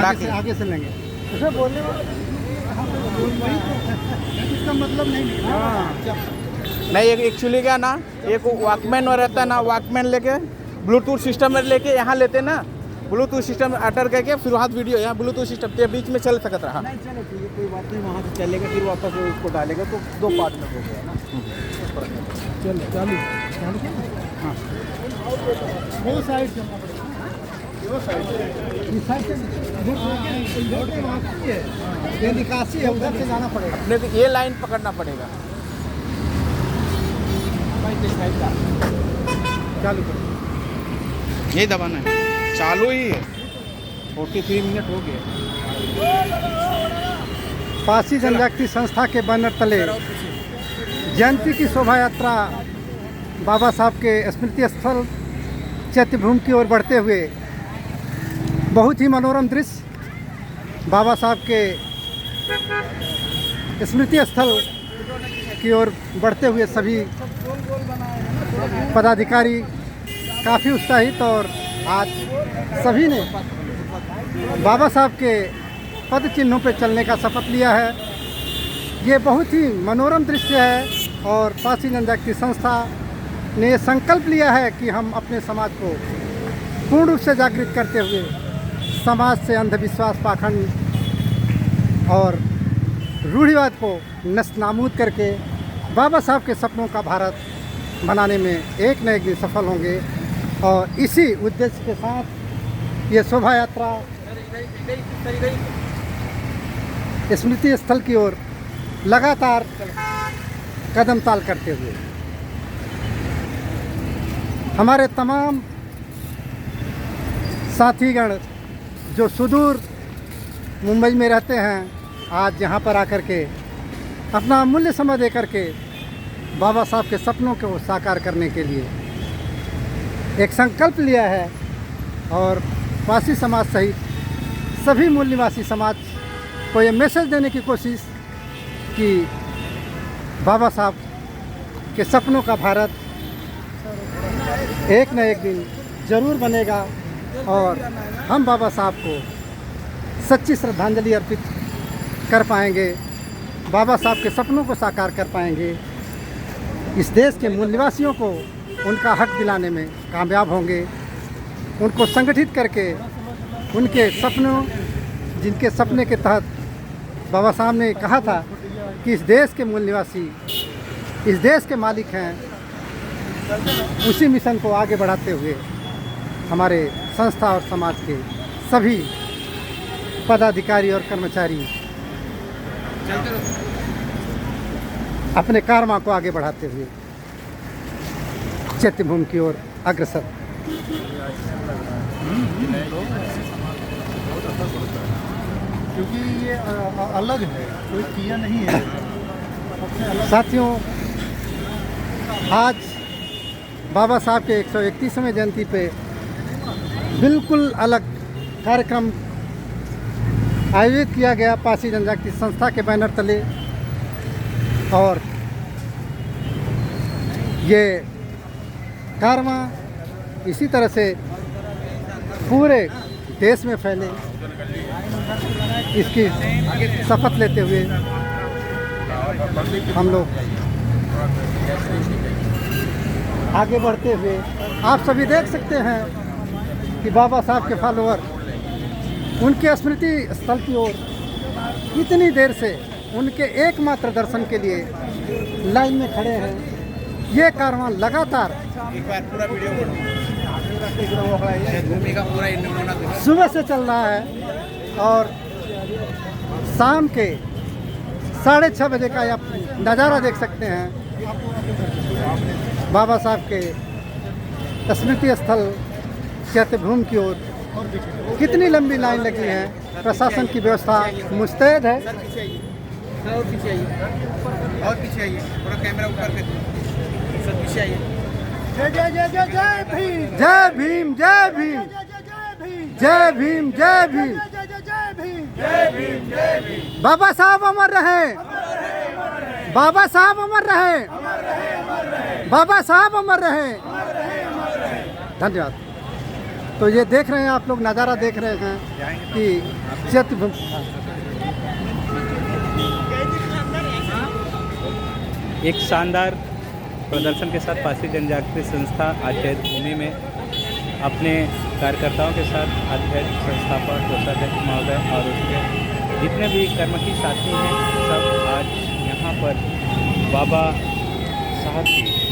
आगे से लेंगे। उसे बोलने इसका मतलब नहीं निकला। नहीं, एक एक्चुअली क्या ना, एक वॉकमैन में रहता है ना, वॉकमैन लेके ब्लूटूथ सिस्टम में लेके यहाँ लेते ना, ब्लूटूथ सिस्टम अटर करके फिर वहाँ वीडियो यहाँ ब्लूटूथ सिस्टम के बीच में चल सकता रहा। नहीं चलो ठीक है, कोई बात नहीं, वहाँ से चलेगा फिर वापस उसको डालेगा तो 2 पार्ट में हो गया ना। चलो चालू हाँ, वो साइड से इस साइड से ये निकासी है, उधर से जाना पड़ेगा। अपने को ये लाइन पकड़ना पड़ेगा। चालू करो, यही दबाना है, चालू ही है। 43 मिनट हो गए। पासी जनजाति संस्था के बैनर तले जयंती की शोभा यात्रा बाबा साहब के स्मृति स्थल चैत्यभूमि की ओर बढ़ते हुए बहुत ही मनोरम दृश्य बाबा साहब के स्मृति स्थल की ओर बढ़ते हुए सभी पदाधिकारी काफ़ी उत्साहित और आज सभी ने बाबा साहब के पद चिन्हों पर चलने का शपथ लिया है। ये बहुत ही मनोरम दृश्य है और पासी जनजाति संस्था ने संकल्प लिया है कि हम अपने समाज को पूर्ण रूप से जागृत करते हुए समाज से अंधविश्वास, पाखंड और रूढ़िवाद को नस्तनाबूद करके बाबा साहब के सपनों का भारत बनाने में एक न एक दिन सफल होंगे। और इसी उद्देश्य के साथ ये शोभा यात्रा स्मृति स्थल की ओर लगातार कदम ताल करते हुए हमारे तमाम साथीगण जो सुदूर मुंबई में रहते हैं, आज यहाँ पर आकर के अपना अमूल्य समय दे करके बाबा साहब के सपनों को साकार करने के लिए एक संकल्प लिया है। और पासी समाज सहित सभी मूल निवासी समाज को ये मैसेज देने की कोशिश कि बाबा साहब के सपनों का भारत एक न एक दिन ज़रूर बनेगा और हम बाबा साहब को सच्ची श्रद्धांजलि अर्पित कर पाएंगे, बाबा साहब के सपनों को साकार कर पाएंगे, इस देश के मूल निवासियों को उनका हक दिलाने में कामयाब होंगे, उनको संगठित करके उनके सपनों, जिनके सपने के तहत बाबा साहब ने कहा था कि इस देश के मूल निवासी इस देश के मालिक हैं, उसी मिशन को आगे बढ़ाते हुए हमारे संस्था और समाज के सभी पदाधिकारी और कर्मचारी अपने कारवा को आगे बढ़ाते हुए चैत्यभूमि की ओर अग्रसर। क्योंकि ये अलग है, कोई किया नहीं है। साथियों, आज बाबा साहब के 131वें जयंती पे बिल्कुल अलग कार्यक्रम आयोजित किया गया पासी जनजाति संस्था के बैनर तले। और ये कारवां इसी तरह से पूरे देश में फैले, इसकी शपथ लेते हुए हम लोग आगे बढ़ते हुए आप सभी देख सकते हैं कि बाबा साहब के फॉलोअर उनके स्मृति स्थल की ओर कितनी देर से उनके एकमात्र दर्शन के लिए लाइन में खड़े हैं। ये कारवां लगातार सुबह से चल रहा है और शाम के 6:30 बजे का आप नज़ारा देख सकते हैं। बाबा साहब के स्मृति स्थल चैत्यभूमि की ओर कितनी लंबी लाइन लगी है। प्रशासन की व्यवस्था मुस्तैद है। और पीछे आइए, थोड़ा कैमरा ऊपर कर सर, पीछे आइए। जय जय जय जय जय भीम, जय भीम, जय भीम, जय भीम, जय भीम, जय भीम, जय भीम। बाबा साहब अमर रहे, बाबा साहब अमर रहे, बाबा साहब अमर रहे। धन्यवाद। तो ये देख रहे हैं आप लोग, नज़ारा देख रहे हैं कि चित्र एक शानदार प्रदर्शन के साथ पारसी जनजागृति संस्था आध्यात्म भूमि में अपने कार्यकर्ताओं के साथ आध्यात्म संस्थापक कोषाध्यक्ष महोदय और उसके जितने भी कर्मठी साथी हैं सब आज यहाँ पर बाबा साहब की